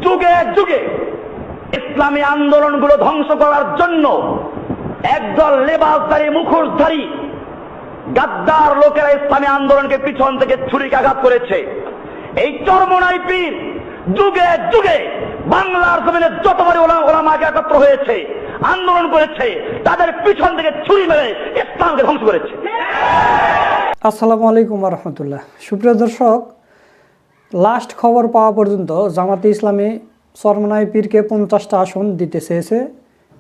যুগে যুগে ইসলামী আন্দোলনগুলো ধ্বংস করার জন্য একদল লেবাসধারী মুখোশধারী গাদ্দার লোকেরা ইসলামী আন্দোলনকে পিছন থেকে ছুরিকাঘাত করেছে। এই চরমোনাই পীর যুগে যুগে বাংলার জমিনে যতবারই ওলামাকে একত্র হয়েছে, আন্দোলন করেছে, তাদের পিছন থেকে ছুরি মেরে ইসলামকে ধ্বংস করেছে। আসসালামু আলাইকুম ওয়া রাহমাতুল্লাহ। সুপ্রিয় দর্শক, লাস্ট খবর পাওয়া পর্যন্ত জামাতে ইসলামী চরমোনাই পীরকে 50টা আসন দিতে চেয়েছে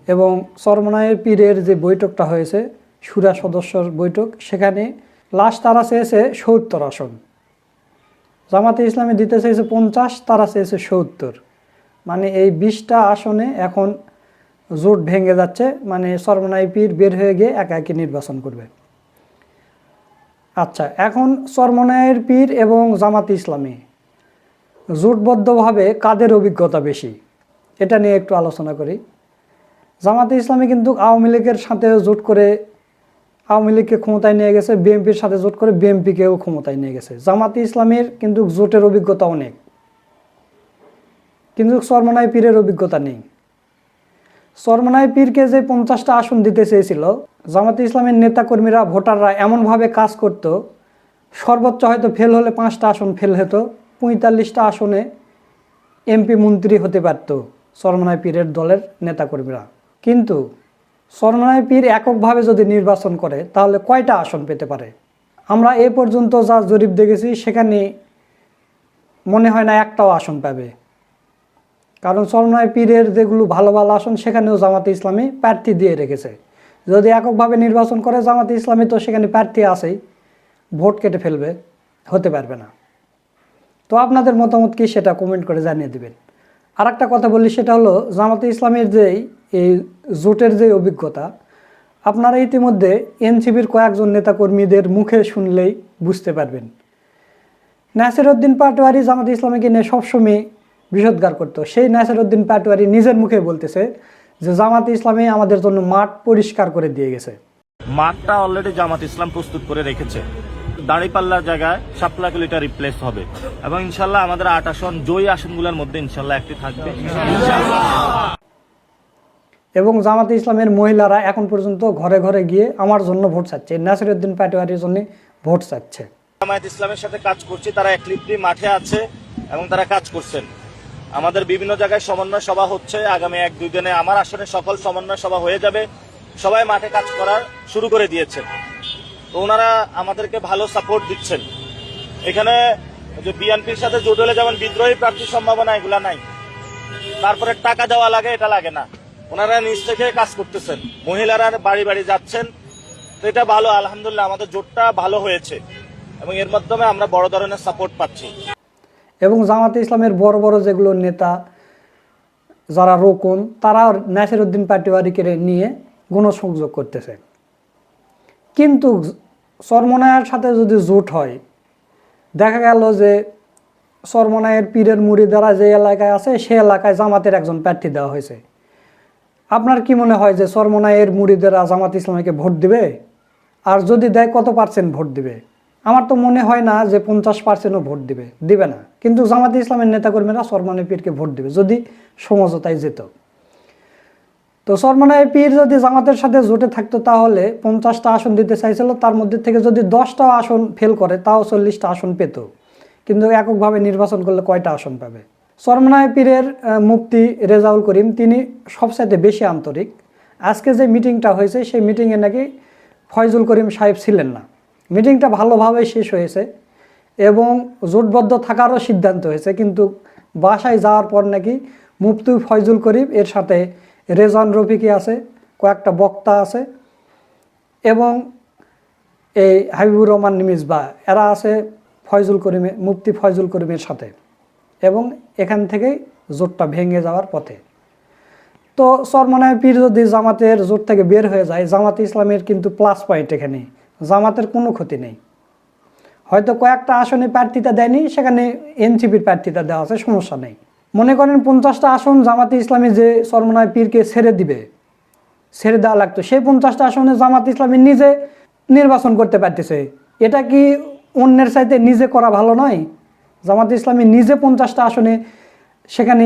এবং চরমোনাই পীরের যে বৈঠকটা হয়েছে শুরা সদস্যর বৈঠক, সেখানে লাস্ট তারা চেয়েছে 70 আসন। জামাতে ইসলামী দিতে চেয়েছে 50, তারা চেয়েছে 70। মানে এই 20টা আসনে এখন জোট ভেঙে যাচ্ছে। মানে চরমোনাই পীর বের হয়ে গিয়ে একা একা নির্বাচন করবে। আচ্ছা, এখন চরমোনাইয়ের পীর এবং জামাতে ইসলামী জোটবদ্ধভাবে কাদের অভিজ্ঞতা বেশি, এটা নিয়ে একটু আলোচনা করি। জামাতে ইসলামী কিন্তু আওয়ামী লীগের সাথে জোট করে আওয়ামী লীগকে ক্ষমতায় নিয়ে গেছে, বিএনপির সাথে জোট করে বিএনপিকেও ক্ষমতায় নিয়ে গেছে। জামাতে ইসলামীর কিন্তু জোটের অভিজ্ঞতা অনেক, কিন্তু চরমোনাই পীরের অভিজ্ঞতা নেই। চরমোনাই পীরকে যে 50টা আসন দিতে চেয়েছিল, জামাতে ইসলামের নেতাকর্মীরা, ভোটাররা এমনভাবে কাজ করত, সর্বোচ্চ হয়তো ফেল হলে 5টা আসন ফেল হতো, 45টা আসনে এমপি মন্ত্রী হতে পারত চরমোনাই পীরের দলের নেতাকর্মীরা। কিন্তু চরমোনাই পীর এককভাবে যদি নির্বাচন করে তাহলে কয়টা আসন পেতে পারে? আমরা এ পর্যন্ত যা জরিপ দেখেছি সেখানে মনে হয় না একটাও আসন পাবে। কারণ চরমোনাই পীরের যেগুলো ভালো ভালো আসন সেখানেও জামাতে ইসলামী প্রার্থী দিয়ে রেখেছে। যদি এককভাবে নির্বাচন করে জামাতে ইসলামী, তো সেখানে প্রার্থী আছেই, ভোট কেটে ফেলবে, হতে পারবে না। তো আপনাদের মতামত কি সেটা কমেন্ট করে জানিয়ে দেবেন। আর একটা কথা বলি, সেটা হলো জামাতে ইসলামের যেই এই জোটের যে অভিজ্ঞতা, আপনারা ইতিমধ্যে এনসিপির কয়েকজন নেতাকর্মীদের মুখে শুনলেই বুঝতে পারবেন। নাসিরউদ্দিন পাটোয়ারি জামাতে ইসলামীকে নিয়ে সবসময় বিষোদ্গার করতো। সেই নাসিরউদ্দিন পাটোয়ারি নিজের মুখে বলতেছে যে জামাতে ইসলামী আমাদের জন্য মাঠ পরিষ্কার করে দিয়ে গেছে। মাঠটা অলরেডি জামাত ইসলাম প্রস্তুত করে রেখেছে। দাঁড়িপাল্লার জায়গায় সাপলাকুলিটা রিপ্লেস হবে এবং ইনশাল্লাহ আমাদের 8 আসন, জয়ী আসনগুলোর মধ্যে ইনশাল্লাহ একটি থাকবে। এবং জামাতে ইসলামের মহিলারা এখন পর্যন্ত ঘরে ঘরে গিয়ে আমার জন্য ভোট চাচ্ছে, নাসিরউদ্দিন পাটোয়ারির জন্য ভোট চাচ্ছে। জামায়াত ইসলামের সাথে কাজ করছি, তারা একলিপ্তি মাঠে আছে এবং তারা কাজ করছেন। আমাদের বিভিন্ন জায়গায় সমন্বয় সভা হচ্ছে। আগামী 1-2 দিনে আমার আসনে সকল সমন্বয় সভা হয়ে যাবে। সবাই মাঠে কাজ করার শুরু করে দিয়েছেন। তো ওনারা আমাদেরকে ভালো সাপোর্ট দিচ্ছেন। এখানে যে বিএনপির সাথে জোট হলে যেমন বিদ্রোহী প্রার্থীর সম্ভাবনা, এগুলা নাই। তারপরে টাকা দেওয়া লাগে, এটা লাগে না। ওনারা নিজ থেকে কাজ করতেছেন, মহিলারা বাড়ি বাড়ি যাচ্ছেন। তো এটা ভালো, আলহামদুলিল্লাহ আমাদের জোটটা ভালো হয়েছে এবং এর মাধ্যমে আমরা বড় ধরনের সাপোর্ট পাচ্ছি। এবং জামাতে ইসলামের বড় বড় যেগুলো নেতা যারা রোকন, তারা নাসিরউদ্দিন পাটোয়ারিকে নিয়ে গণসংযোগ করতেছে। কিন্তু চরমোনাইয়ের সাথে যদি জোট হয়, দেখা গেল যে চরমোনাইয়ের পীরের মুরিদারা যে এলাকায় আছে সে এলাকায় জামাতের একজন প্রার্থী দেওয়া হয়েছে। আপনার কি মনে হয় যে চরমোনাইয়ের মুরিদেরা জামাত ইসলামীকে ভোট দিবে? আর যদি দেয়, কত পার্সেন্ট ভোট দিবে? আমার তো মনে হয় না যে 50%ও ভোট দিবে না। কিন্তু জামাতে ইসলামের নেতাকর্মীরা চরমোনাই পীরকে ভোট দিবে যদি সমঝোতায় যেত। তো চরমোনাই পীর যদি জামাতের সাথে জোটে থাকতো তাহলে 50টা আসন দিতে চাইছিল, তার মধ্যে থেকে যদি 10টা আসন ফেল করে তাও 40টা আসন পেত। কিন্তু এককভাবে নির্বাচন করলে কয়টা আসন পাবে? চরমোনাই পীরের মুফতি রেজাউল করিম, তিনি সবচাইতে বেশি আন্তরিক। আজকে যে মিটিংটা হয়েছে সেই মিটিংয়ে নাকি ফয়জুল করিম সাহেব ছিলেন না। মিটিংটা ভালোভাবে শেষ হয়েছে এবং জোটবদ্ধ থাকারও সিদ্ধান্ত হয়েছে। কিন্তু বাসায় যাওয়ার পর নাকি মুফতি ফয়জুল করিম, এর সাথে রেজান রফিকি আছে, কয়েকটা বক্তা আছে এবং এই হাবিবুর রহমান মিসবাহ, এরা আছে মুফতি ফয়জুল করিমের সাথে, এবং এখান থেকেই জোটটা ভেঙে যাওয়ার পথে। তো চরমোনাই পীর যদি জামাতের জোট থেকে বের হয়ে যায়, জামাতে ইসলামের কিন্তু প্লাস পয়েন্ট, এখানে জামাতের কোনো ক্ষতি নেই। হয়তো কয়েকটা আসনে প্রার্থিতা দেয়নি, সেখানে এনসিপির প্রার্থিতা দেওয়া আছে, সমস্যা নেই। মনে করেন 50টা আসন জামাতে ইসলামী যে চরমোনাই পীরকে ছেড়ে দেওয়া লাগতো, সেই 50টা আসনে জামাতে ইসলামী নিজে নির্বাচন করতে পারতেছে। এটা কি অন্যের চাইতে নিজে করা ভালো নয়? জামাতে ইসলামী নিজে 50টা আসনে সেখানে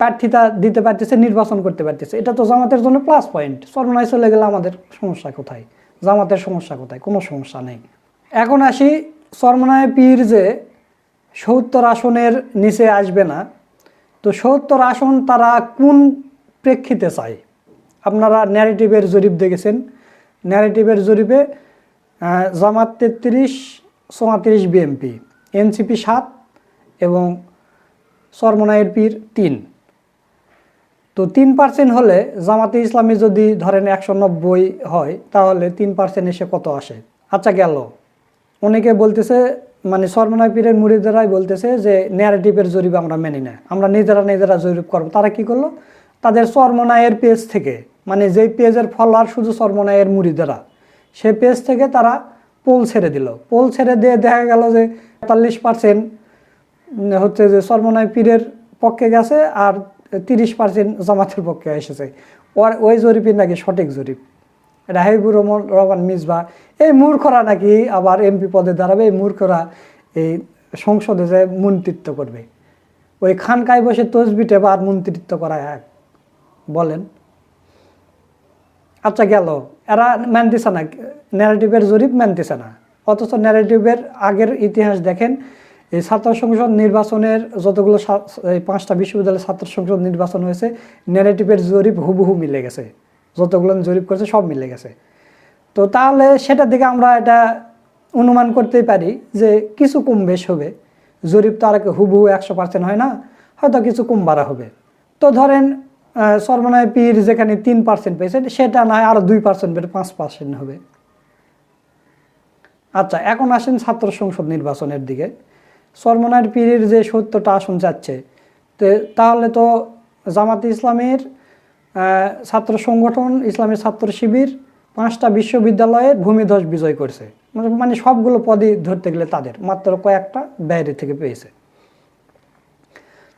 প্রার্থিতা দিতে পারতেছে, নির্বাচন করতে পারতেছে, এটা তো জামাতের জন্য প্লাস পয়েন্ট। চরমনায় চলে গেলে আমাদের সমস্যা কোথায়, জামাতের সমস্যা কোথায়? কোনো সমস্যা নেই। এখন আসি চরমনায় পীর যে ৭০ আসনের নিচে আসবে না, তো ৭০ আসন তারা কোন প্রেক্ষিতে চায়? আপনারা ন্যারেটিভের জরিপ দেখেছেন, ন্যারেটিভের জরিপে জামাত ৩৩, ৩৪ বিএমপি, এনসিপি ৭ এবং চরমনায়ের পীর ৩। তো 3% হলে জামাতে ইসলামী যদি ধরেন 190 হয়, তাহলে 3% এসে কত আসে? আচ্ছা গেল। অনেকে বলতেছে, মানে চরমনায় পীরের মুরিদেরাই বলতেছে যে ন্যারেটিভের জরিপ আমরা মেনি না, আমরা নিজেরা জরিপ করবো। তারা কি করলো? তাদের চরমনায়ের পেজ থেকে, মানে যেই পেজের ফলোয়ার শুধু চরমনায়ের মুরিদেরা, সে পেজ থেকে তারা পোল ছেড়ে দিল। পোল ছেড়ে দিয়ে দেখা গেল যে 43% হচ্ছে যে চরমনায় পীরের পক্ষে গেছে, আর 30% জামাতের পক্ষে এসেছে। ওই জরিপই নাকি সঠিক জরিপ। রাহিবুর রহমান মিসবা, এই মূর্খরা নাকি আবার এমপি পদে দাঁড়াবে, এই মূর্খরা এই সংসদে যে মন্ত্রিত্ব করবে। ওই খানকায় বসে তসবি টেপা আর মন্ত্রিত্ব করা এক, বলেন? আচ্ছা গেল, এরা মানতেছে না, ন্যারেটিভের জরিপ মানতেছে না। অথচ ন্যারেটিভের আগের ইতিহাস দেখেন, এই ছাত্র সংসদ নির্বাচনের যতগুলো 5টা বিশ্ববিদ্যালয়ের ছাত্র সংসদ নির্বাচন হয়েছে, ন্যারেটিভের জরিপ হুবহু মিলে গেছে, যতগুলো জরিপ করেছে সব মিলে গেছে। তো তাহলে সেটার দিকে আমরা এটা অনুমান করতেই পারি যে কিছু কম বেশ হবে। জরিপ তো আর হুবহু 100% হয় না, হয়তো কিছু কম বাড়া হবে। তো ধরেন চরমনায় পীর যেখানে 3% পেয়েছে, সেটা নয় আরও 2% বেড়ে 5% হবে। আচ্ছা এখন আসেন ছাত্র সংসদ নির্বাচনের দিকে। চরমনায় পীরের যে 70টা আসন যাচ্ছে, তাহলে তো জামাতে ইসলামের ছাত্র সংগঠন, ইসলামী ছাত্র শিবির 5টা বিশ্ববিদ্যালয়ের ভূমিধস বিজয় করছে, মানে সবগুলো পদই ধরতে গেলে তাদের, মাত্র কয়েকটা বাইরে থেকে পেয়েছে।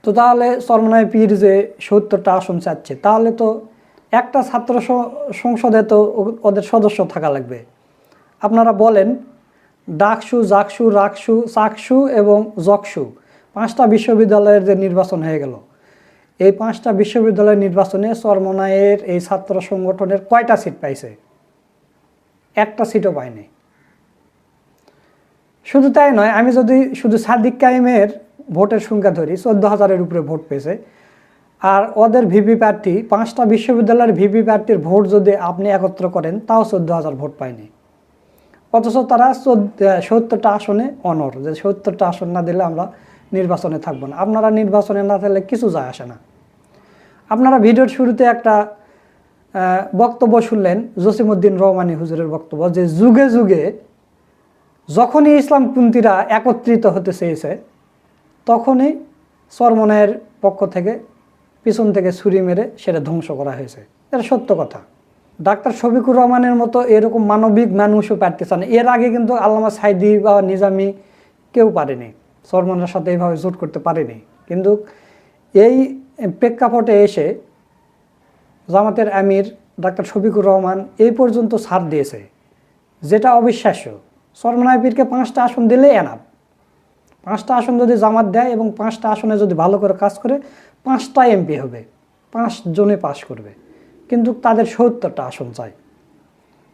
তো তাহলে চরমনায় পীর যে 70টা আসন চাচ্ছে, তাহলে তো একটা ছাত্র সংসদে তো ওদের সদস্য থাকা লাগবে। আপনারা বলেন, ডাকসু, জাকসু, রাকসু, চাকসু এবং জকসু 5টা বিশ্ববিদ্যালয়ের যে নির্বাচন হয়ে গেল, এই 5টা বিশ্ববিদ্যালয়ের নির্বাচনে চরমনায়ের এই ছাত্র সংগঠনের কয়টা সিট পাইছে? একটা সিটও পায়নি। শুধু তাই নয়, আমি যদি শুধু সাদিক কাইমের ভোটের সংখ্যা ধরি, 14,000-এর উপরে ভোট পেয়েছে। আর ওদের ভিপি প্রার্থী, 5টা বিশ্ববিদ্যালয়ের ভিপি প্রার্থীর ভোট যদি আপনি একত্র করেন, তাও 14,000 ভোট পায়নি। অথচ তারা 70টা আসনে অনর, যে 70টা আসন না দিলে আমরা নির্বাচনে থাকবো না। আপনারা নির্বাচনে না থাকলে কিছু যায় আসে না। আপনারা ভিডিওর শুরুতে একটা বক্তব্য শুনলেন, জসিমউদ্দিন রহমানী হুজুরের বক্তব্য, যে যুগে যুগে যখনই ইসলামপন্থীরা একত্রিত হতে চেয়েছে, তখনই চরমনায়ের পক্ষ থেকে পিছন থেকে ছুরি মেরে সেটা ধ্বংস করা হয়েছে। এটা সত্য কথা। ডাক্তার শফিকুর রহমানের মতো এরকম মানবিক মানুষও পারতেছে না। এর আগে কিন্তু আল্লামা সাইদি বা নিজামি কেউ পারেনি, চরমনার সাথে এইভাবে জোট করতে পারেনি। কিন্তু এই প্রেক্ষাপটে এসে জামাতের আমির ডাক্তার শফিকুর রহমান এই পর্যন্ত ছাড় দিয়েছে, যেটা অবিশ্বাস্য। চরমনায় পীরকে 5টা আসন দিলে এনাফ। 5টা আসন যদি জামাত দেয় এবং 5টা আসনে যদি ভালো করে কাজ করে, 5টা এমপি হবে, 5 জনে পাশ করবে। কিন্তু তাদের 70টা আসন চাই,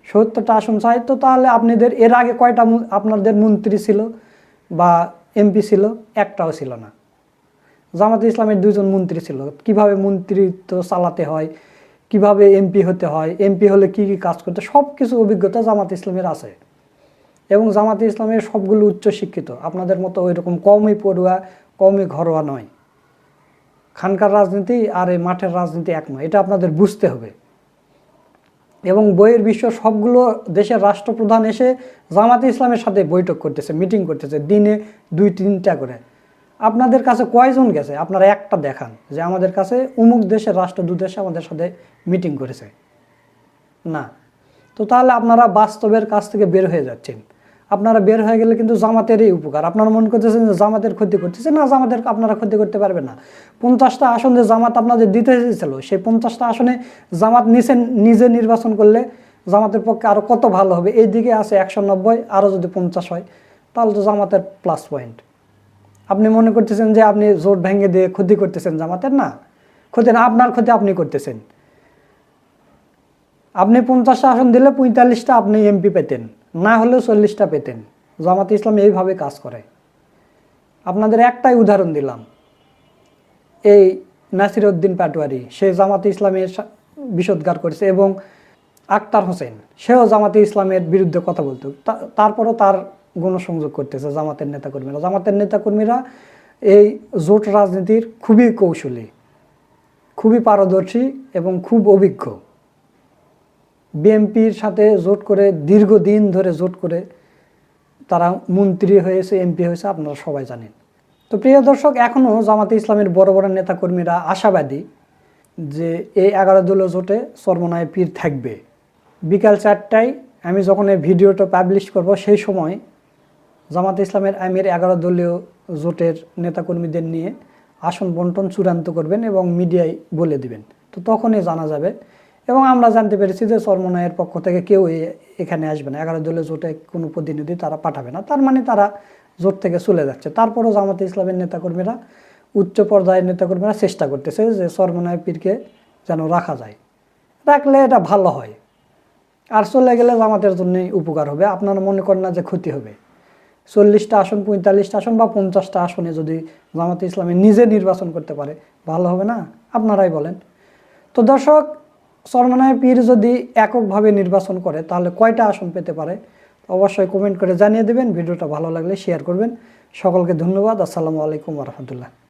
70টা আসন চাই। তো তাহলে আপনাদের এর আগে কয়টা আপনাদের মন্ত্রী ছিল বা এমপি ছিল? একটাও ছিল না। জামাতে ইসলামের 2জন মন্ত্রী ছিল, কিভাবে মন্ত্রিত্ব চালাতে হয়, কিভাবে এমপি হতে হয়, এমপি হলে কি কি কাজ করতে, সব কিছু অভিজ্ঞতা জামাতে ইসলামের আছে। এবং জামাতে ইসলামের সবগুলো উচ্চশিক্ষিত, আপনাদের মতো ওই রকম কমই পড়ুয়া, কমই ঘরোয়া নয়। খানকার রাজনীতি আর এই মাঠের রাজনীতি এক নয়, এটা আপনাদের বুঝতে হবে। এবং বইয়ের বিশ্ব সবগুলো দেশের রাষ্ট্রপ্রধান এসে জামাতে ইসলামের সাথে বৈঠক করতেছে, মিটিং করতেছে, দিনে 2-3টা করে। আপনাদের কাছে কয়জন গেছে? আপনারা একটা দেখান যে আমাদের কাছে অমুক দেশের রাষ্ট্রদূত এসে আমাদের সাথে মিটিং করেছে। না। তো তাহলে আপনারা বাস্তবের কাছ থেকে বের হয়ে যাচ্ছেন। আপনারা বের হয়ে গেলে কিন্তু জামাতেরই উপকার। আপনারা মনে করতেছেন যে জামাতের ক্ষতি করতেছে, না, জামাতের আপনারা ক্ষতি করতে পারবেন না। 50টা আসন যে জামাত আপনাদের দিতে চেয়েছিল, সেই 50টা আসনে জামাত নিজে নির্বাচন করলে জামাতের পক্ষে আরও কত ভালো হবে। এই দিকে আছে 190, আরও যদি 50 হয় তাহলে তো জামাতের প্লাস পয়েন্ট। আপনি মনে করতেছেন যে আপনি জোট ভেঙে দিয়ে ক্ষতি করতেছেন জামাতের, না, ক্ষতি না, আপনার ক্ষতি আপনি করতেছেন। আপনি 50টা আসন দিলে 45টা আপনি এমপি পেতেন, না হলেও 40টা পেতেন। জামাতে ইসলাম এইভাবে কাজ করে। আপনাদের একটাই উদাহরণ দিলাম, এই নাসির উদ্দিন পাটোয়ারি, সে জামাতে ইসলামের বিষোদ্গার করেছে, এবং আক্তার হোসেন, সেও জামাতে ইসলামের বিরুদ্ধে কথা বলতো, তারপরও তার গণসংযোগ করতেছে জামাতের নেতাকর্মীরা। জামাতের নেতাকর্মীরা এই জোট রাজনীতির খুবই কৌশলী, খুবই পারদর্শী এবং খুব অভিজ্ঞ। বিএনপির সাথে জোট করে দীর্ঘদিন ধরে জোট করে তারা মন্ত্রী হয়েছে, এমপি হয়েছে, আপনারা সবাই জানেন। তো প্রিয় দর্শক, এখনও জামাতে ইসলামের বড় বড় নেতাকর্মীরা আশাবাদী যে এই 11 দলীয় জোটে চরমোনাই পীর থাকবে। বিকাল 4টায় আমি যখন এই ভিডিওটা পাবলিশ করব, সেই সময় জামাতে ইসলামের আমির 11 দলীয় জোটের নেতাকর্মীদের নিয়ে আসন বন্টন চূড়ান্ত করবেন এবং মিডিয়ায় বলে দিবেন। তো তখনই জানা যাবে। এবং আমরা জানতে পেরেছি যে চরমোনাইয়ের পক্ষ থেকে কেউ এখানে আসবে না, 11 দলীয় জোটে কোনো প্রতিনিধি তারা পাঠাবে না। তার মানে তারা জোট থেকে চলে যাচ্ছে। তারপরও জামাতে ইসলামের নেতাকর্মীরা, উচ্চ পর্যায়ের নেতাকর্মীরা চেষ্টা করতেছে যে চরমোনাই পীরকে যেন রাখা যায়, রাখলে এটা ভালো হয়, আর চলে গেলে জামাতের জন্যই উপকার হবে। আপনারা মনে করেন না যে ক্ষতি হবে? 40টা আসন, 45টা আসন বা 50টা আসনে যদি জামাতে ইসলামী নিজে নির্বাচন করতে পারে, ভালো হবে না? আপনারাই বলেন। তো দর্শক, চরমোনাই পীর যদি এককভাবে নির্বাচন করে তাহলে কয়টা আসন পেতে পারে অবশ্যই কমেন্ট করে জানিয়ে দেবেন। ভিডিওটা ভালো লাগলে শেয়ার করবেন। সকলকে ধন্যবাদ। আসসালামু আলাইকুম ওয়া রাহমাতুল্লাহ।